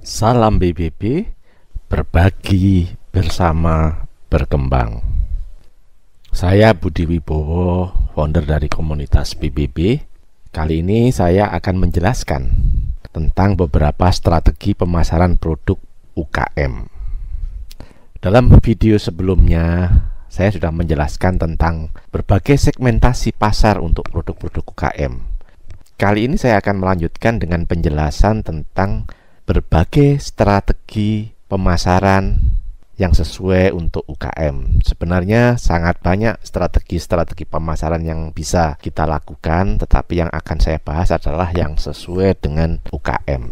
Salam BBB, berbagi bersama berkembang. Saya Budi Wibowo, founder dari komunitas BBB. Kali ini saya akan menjelaskan tentang beberapa strategi pemasaran produk UKM. Dalam video sebelumnya, saya sudah menjelaskan tentang berbagai segmentasi pasar untuk produk-produk UKM. Kali ini saya akan melanjutkan dengan penjelasan tentang berbagai strategi pemasaran yang sesuai untuk UKM. Sebenarnya sangat banyak strategi-strategi pemasaran yang bisa kita lakukan, tetapi yang akan saya bahas adalah yang sesuai dengan UKM.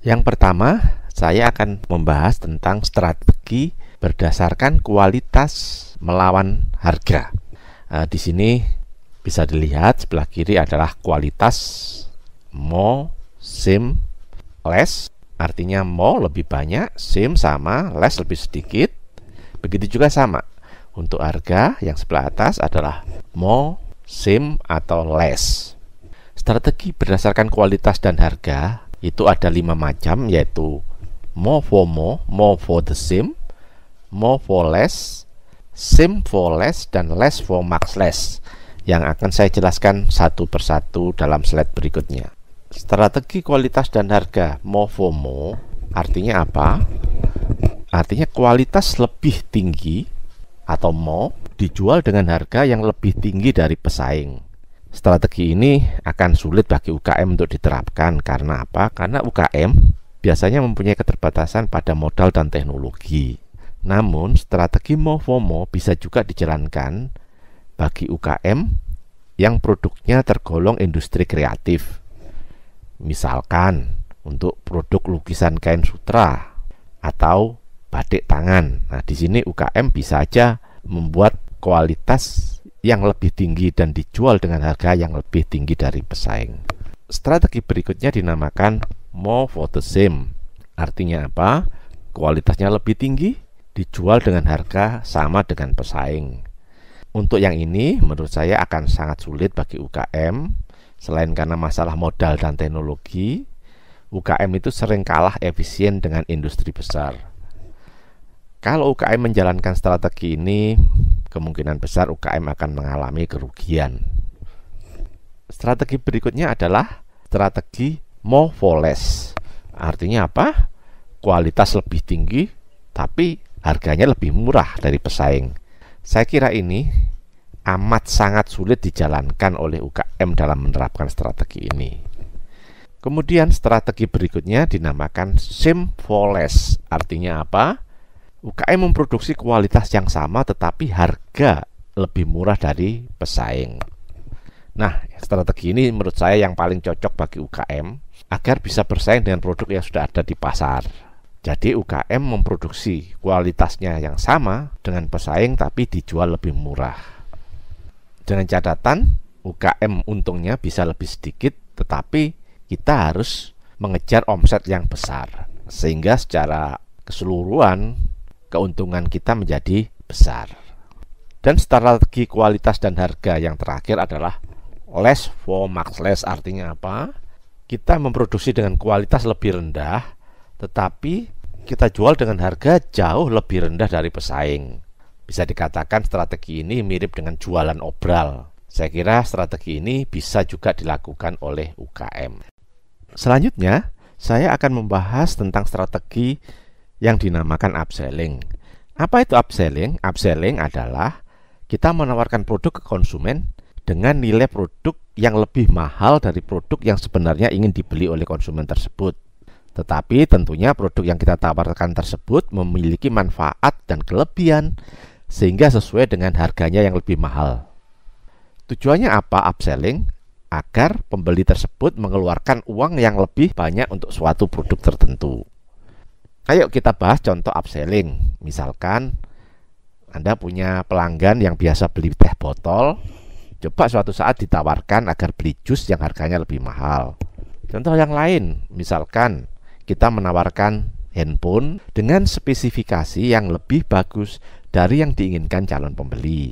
Yang pertama, saya akan membahas tentang strategi berdasarkan kualitas melawan harga. Di sini bisa dilihat sebelah kiri adalah kualitas more, sim, less, artinya more lebih banyak, sim sama, less lebih sedikit. Begitu juga sama untuk harga, yang sebelah atas adalah more, sim atau less. Strategi berdasarkan kualitas dan harga itu ada 5 macam, yaitu more for the same, more for less, sim for less, dan less for much less, yang akan saya jelaskan satu persatu dalam slide berikutnya. Strategi kualitas dan harga more for more artinya apa? Artinya kualitas lebih tinggi atau more dijual dengan harga yang lebih tinggi dari pesaing. Strategi ini akan sulit bagi UKM untuk diterapkan. Karena apa? Karena UKM biasanya mempunyai keterbatasan pada modal dan teknologi. Namun strategi more for more bisa juga dijalankan bagi UKM yang produknya tergolong industri kreatif. Misalkan untuk produk lukisan kain sutra atau batik tangan. Nah, di sini UKM bisa aja membuat kualitas yang lebih tinggi dan dijual dengan harga yang lebih tinggi dari pesaing. Strategi berikutnya dinamakan more for the same. Artinya apa? Kualitasnya lebih tinggi, dijual dengan harga sama dengan pesaing. Untuk yang ini menurut saya akan sangat sulit bagi UKM. Selain karena masalah modal dan teknologi, UKM itu sering kalah efisien dengan industri besar. Kalau UKM menjalankan strategi ini, kemungkinan besar UKM akan mengalami kerugian. Strategi berikutnya adalah strategi more for less. Artinya apa? Kualitas lebih tinggi, tapi harganya lebih murah dari pesaing. Saya kira ini amat sangat sulit dijalankan oleh UKM dalam menerapkan strategi ini. Kemudian strategi berikutnya dinamakan sim for less. Artinya apa? UKM memproduksi kualitas yang sama tetapi harga lebih murah dari pesaing. Nah, strategi ini menurut saya yang paling cocok bagi UKM agar bisa bersaing dengan produk yang sudah ada di pasar. Jadi UKM memproduksi kualitasnya yang sama dengan pesaing tapi dijual lebih murah. Dengan catatan UKM untungnya bisa lebih sedikit, tetapi kita harus mengejar omset yang besar, sehingga secara keseluruhan keuntungan kita menjadi besar. Dan strategi kualitas dan harga yang terakhir adalah less for much less. Artinya apa? Kita memproduksi dengan kualitas lebih rendah, tetapi kita jual dengan harga jauh lebih rendah dari pesaing. Bisa dikatakan strategi ini mirip dengan jualan obral. Saya kira strategi ini bisa juga dilakukan oleh UKM. Selanjutnya, saya akan membahas tentang strategi yang dinamakan upselling. Apa itu upselling? Upselling adalah kita menawarkan produk ke konsumen dengan nilai produk yang lebih mahal dari produk yang sebenarnya ingin dibeli oleh konsumen tersebut. Tetapi tentunya produk yang kita tawarkan tersebut memiliki manfaat dan kelebihan sehingga sesuai dengan harganya yang lebih mahal. Tujuannya apa upselling? Agar pembeli tersebut mengeluarkan uang yang lebih banyak untuk suatu produk tertentu. Ayo kita bahas contoh upselling. Misalkan Anda punya pelanggan yang biasa beli teh botol, coba suatu saat ditawarkan agar beli jus yang harganya lebih mahal. Contoh yang lain, misalkan kita menawarkan handphone dengan spesifikasi yang lebih bagus dari yang diinginkan calon pembeli.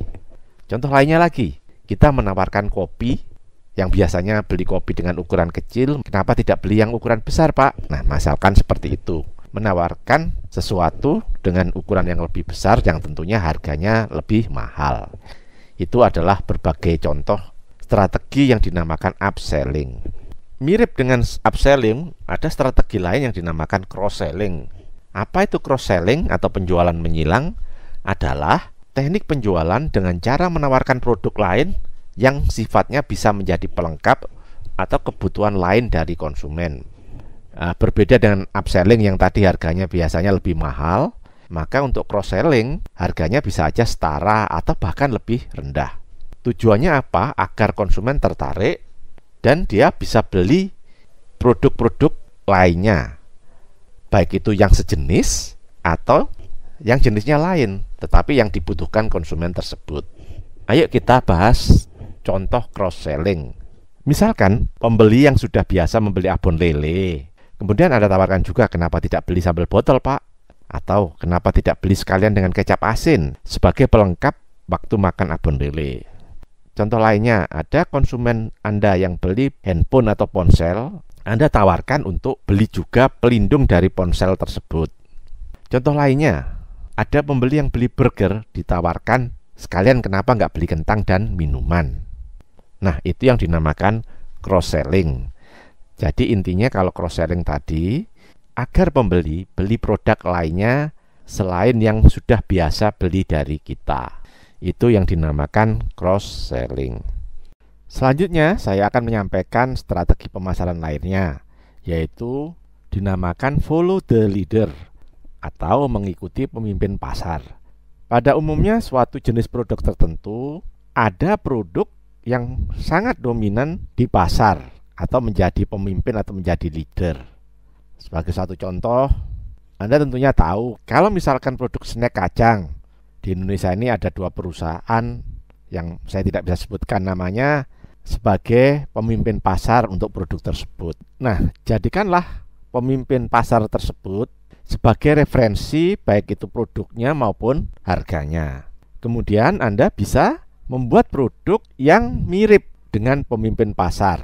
Contoh lainnya lagi, kita menawarkan kopi yang biasanya beli kopi dengan ukuran kecil, kenapa tidak beli yang ukuran besar, Pak? Nah, misalkan seperti itu. Menawarkan sesuatu dengan ukuran yang lebih besar yang tentunya harganya lebih mahal. Itu adalah berbagai contoh strategi yang dinamakan upselling. Mirip dengan upselling, ada strategi lain yang dinamakan cross-selling. Apa itu cross-selling atau penjualan menyilang? Adalah teknik penjualan dengan cara menawarkan produk lain yang sifatnya bisa menjadi pelengkap atau kebutuhan lain dari konsumen. Berbeda dengan upselling yang tadi harganya biasanya lebih mahal, maka untuk cross-selling harganya bisa aja setara atau bahkan lebih rendah. Tujuannya apa? Agar konsumen tertarik dan dia bisa beli produk-produk lainnya, baik itu yang sejenis atau yang jenisnya lain, tetapi yang dibutuhkan konsumen tersebut. Ayo kita bahas contoh cross-selling. Misalkan pembeli yang sudah biasa membeli abon lele, kemudian Anda tawarkan juga, kenapa tidak beli sambal botol, Pak? Atau kenapa tidak beli sekalian dengan kecap asin sebagai pelengkap waktu makan abon lele. Contoh lainnya, ada konsumen Anda yang beli handphone atau ponsel, Anda tawarkan untuk beli juga pelindung dari ponsel tersebut. Contoh lainnya, ada pembeli yang beli burger, ditawarkan sekalian kenapa nggak beli kentang dan minuman. Nah, itu yang dinamakan cross-selling. Jadi intinya kalau cross-selling tadi, agar pembeli beli produk lainnya selain yang sudah biasa beli dari kita. Itu yang dinamakan cross-selling. Selanjutnya saya akan menyampaikan strategi pemasaran lainnya, yaitu dinamakan follow the leader atau mengikuti pemimpin pasar. Pada umumnya suatu jenis produk tertentu ada produk yang sangat dominan di pasar atau menjadi pemimpin atau menjadi leader. Sebagai satu contoh, Anda tentunya tahu kalau misalkan produk snack kacang, di Indonesia ini ada 2 perusahaan yang saya tidak bisa sebutkan namanya sebagai pemimpin pasar untuk produk tersebut. Nah, jadikanlah pemimpin pasar tersebut sebagai referensi baik itu produknya maupun harganya. Kemudian Anda bisa membuat produk yang mirip dengan pemimpin pasar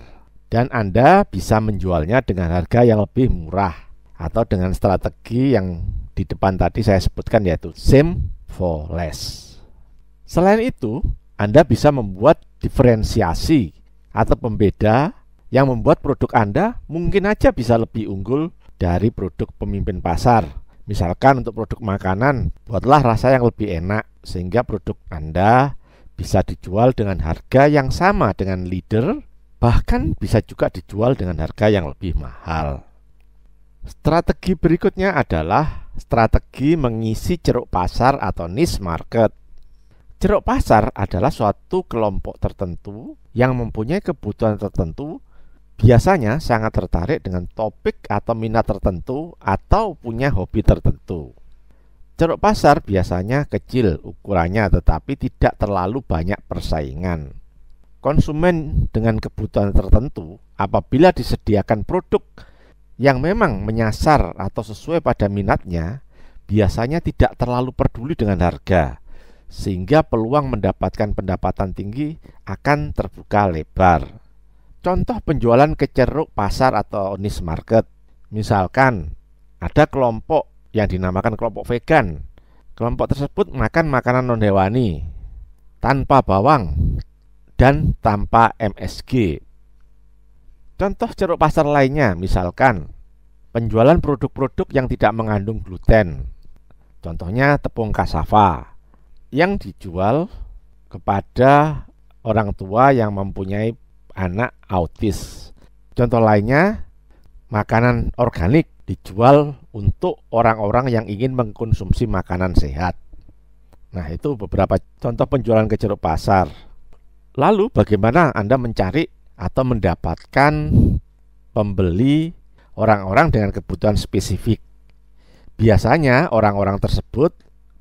dan Anda bisa menjualnya dengan harga yang lebih murah atau dengan strategi yang di depan tadi saya sebutkan, yaitu same for less. Selain itu, Anda bisa membuat diferensiasi atau pembeda yang membuat produk Anda mungkin aja bisa lebih unggul dari produk pemimpin pasar. Misalkan untuk produk makanan, buatlah rasa yang lebih enak sehingga produk Anda bisa dijual dengan harga yang sama dengan leader, bahkan bisa juga dijual dengan harga yang lebih mahal. Strategi berikutnya adalah strategi mengisi ceruk pasar atau niche market. Ceruk pasar adalah suatu kelompok tertentu yang mempunyai kebutuhan tertentu, biasanya sangat tertarik dengan topik atau minat tertentu atau punya hobi tertentu. Ceruk pasar biasanya kecil ukurannya tetapi tidak terlalu banyak persaingan. Konsumen dengan kebutuhan tertentu apabila disediakan produk yang memang menyasar atau sesuai pada minatnya, biasanya tidak terlalu peduli dengan harga, sehingga peluang mendapatkan pendapatan tinggi akan terbuka lebar. Contoh penjualan ke ceruk pasar atau niche market, misalkan ada kelompok yang dinamakan kelompok vegan. Kelompok tersebut makan makanan non-hewani, tanpa bawang, dan tanpa MSG. Contoh ceruk pasar lainnya, misalkan penjualan produk-produk yang tidak mengandung gluten. Contohnya tepung cassava yang dijual kepada orang tua yang mempunyai anak autis. Contoh lainnya, makanan organik dijual untuk orang-orang yang ingin mengkonsumsi makanan sehat. Nah, itu beberapa contoh penjualan ke ceruk pasar. Lalu bagaimana Anda mencari atau mendapatkan pembeli orang-orang dengan kebutuhan spesifik? Biasanya orang-orang tersebut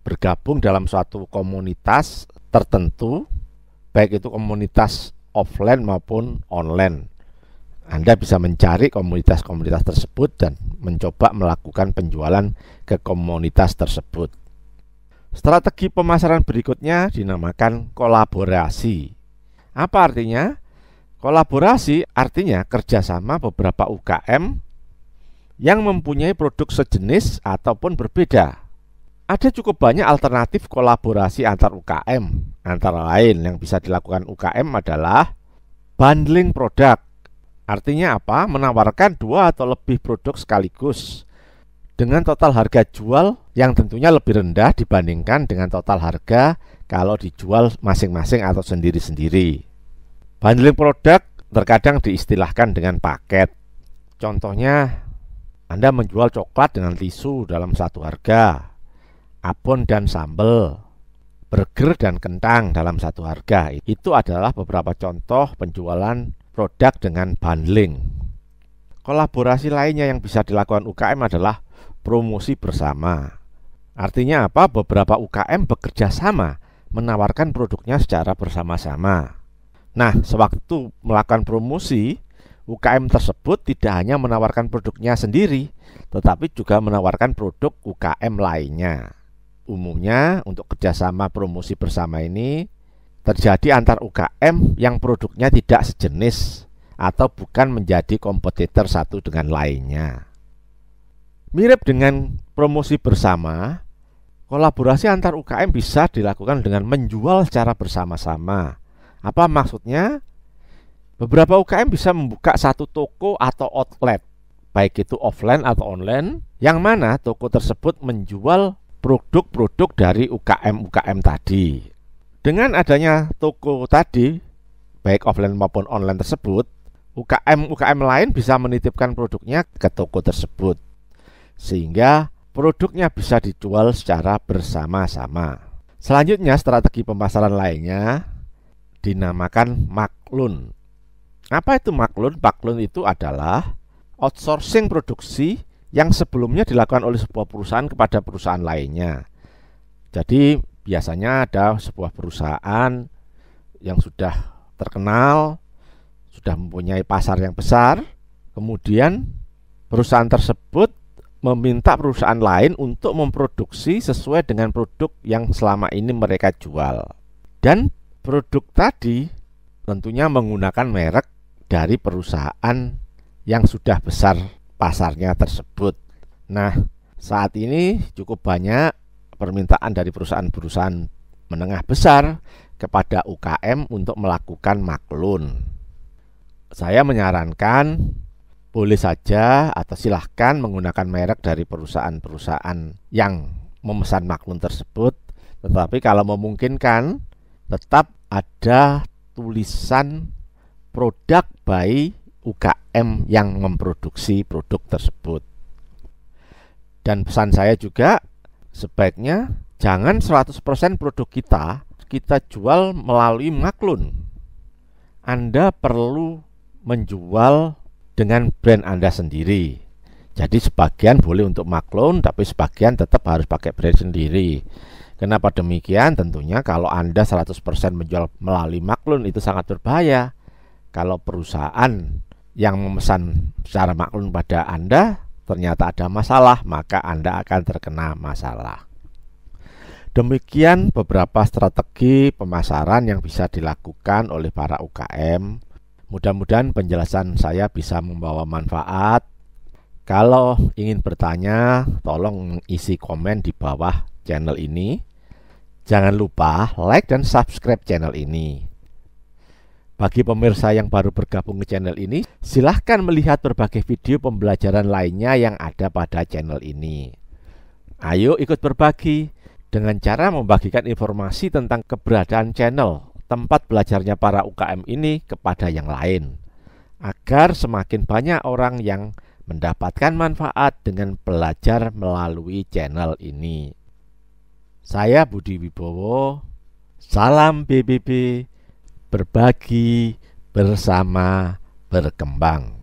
bergabung dalam suatu komunitas tertentu, baik itu komunitas offline maupun online. Anda bisa mencari komunitas-komunitas tersebut dan mencoba melakukan penjualan ke komunitas tersebut. Strategi pemasaran berikutnya dinamakan kolaborasi. Apa artinya? Kolaborasi artinya kerjasama beberapa UKM yang mempunyai produk sejenis ataupun berbeda. Ada cukup banyak alternatif kolaborasi antar UKM. Antara lain yang bisa dilakukan UKM adalah bundling produk. Artinya apa? Menawarkan 2 atau lebih produk sekaligus dengan total harga jual yang tentunya lebih rendah dibandingkan dengan total harga kalau dijual masing-masing atau sendiri-sendiri. Bundling produk terkadang diistilahkan dengan paket. Contohnya, Anda menjual coklat dengan tisu dalam satu harga, abon dan sambal, burger dan kentang dalam satu harga. Itu adalah beberapa contoh penjualan produk dengan bundling. Kolaborasi lainnya yang bisa dilakukan UKM adalah promosi bersama. Artinya apa? Beberapa UKM bekerja sama menawarkan produknya secara bersama-sama. Nah, sewaktu melakukan promosi, UKM tersebut tidak hanya menawarkan produknya sendiri, tetapi juga menawarkan produk UKM lainnya. Umumnya untuk kerjasama promosi bersama ini terjadi antar UKM yang produknya tidak sejenis atau bukan menjadi kompetitor satu dengan lainnya. Mirip dengan promosi bersama, kolaborasi antar UKM bisa dilakukan dengan menjual secara bersama-sama. Apa maksudnya? Beberapa UKM bisa membuka satu toko atau outlet, baik itu offline atau online, yang mana toko tersebut menjual produk-produk dari UKM-UKM tadi. Dengan adanya toko tadi, baik offline maupun online tersebut, UKM-UKM lain bisa menitipkan produknya ke toko tersebut, sehingga produknya bisa dijual secara bersama-sama. Selanjutnya, strategi pemasaran lainnya dinamakan maklun. Apa itu maklun? Maklun itu adalah outsourcing produksi yang sebelumnya dilakukan oleh sebuah perusahaan kepada perusahaan lainnya. Jadi biasanya ada sebuah perusahaan yang sudah terkenal, sudah mempunyai pasar yang besar, kemudian perusahaan tersebut meminta perusahaan lain untuk memproduksi sesuai dengan produk yang selama ini mereka jual. Dan produk tadi tentunya menggunakan merek dari perusahaan yang sudah besar pasarnya tersebut. Nah, saat ini cukup banyak permintaan dari perusahaan-perusahaan menengah besar kepada UKM untuk melakukan maklun. Saya menyarankan boleh saja atau silahkan menggunakan merek dari perusahaan-perusahaan yang memesan maklun tersebut, tetapi kalau memungkinkan tetap ada tulisan produk by UKM yang memproduksi produk tersebut. Dan pesan saya juga, sebaiknya jangan 100% produk kita jual melalui maklun. Anda perlu menjual dengan brand Anda sendiri. Jadi sebagian boleh untuk maklun, tapi sebagian tetap harus pakai brand sendiri. Kenapa demikian? Tentunya kalau Anda 100% menjual melalui maklun itu sangat berbahaya. Kalau perusahaan yang memesan secara maklun pada Anda ternyata ada masalah, maka Anda akan terkena masalah. Demikian beberapa strategi pemasaran yang bisa dilakukan oleh para UKM. Mudah-mudahan penjelasan saya bisa membawa manfaat. Kalau ingin bertanya, tolong isi komen di bawah channel ini. Jangan lupa like dan subscribe channel ini. Bagi pemirsa yang baru bergabung ke channel ini, silahkan melihat berbagai video pembelajaran lainnya yang ada pada channel ini. Ayo ikut berbagi dengan cara membagikan informasi tentang keberadaan channel tempat belajarnya para UKM ini kepada yang lain, agar semakin banyak orang yang mendapatkan manfaat dengan belajar melalui channel ini. Saya Budi Wibowo, salam BBB, berbagi bersama berkembang.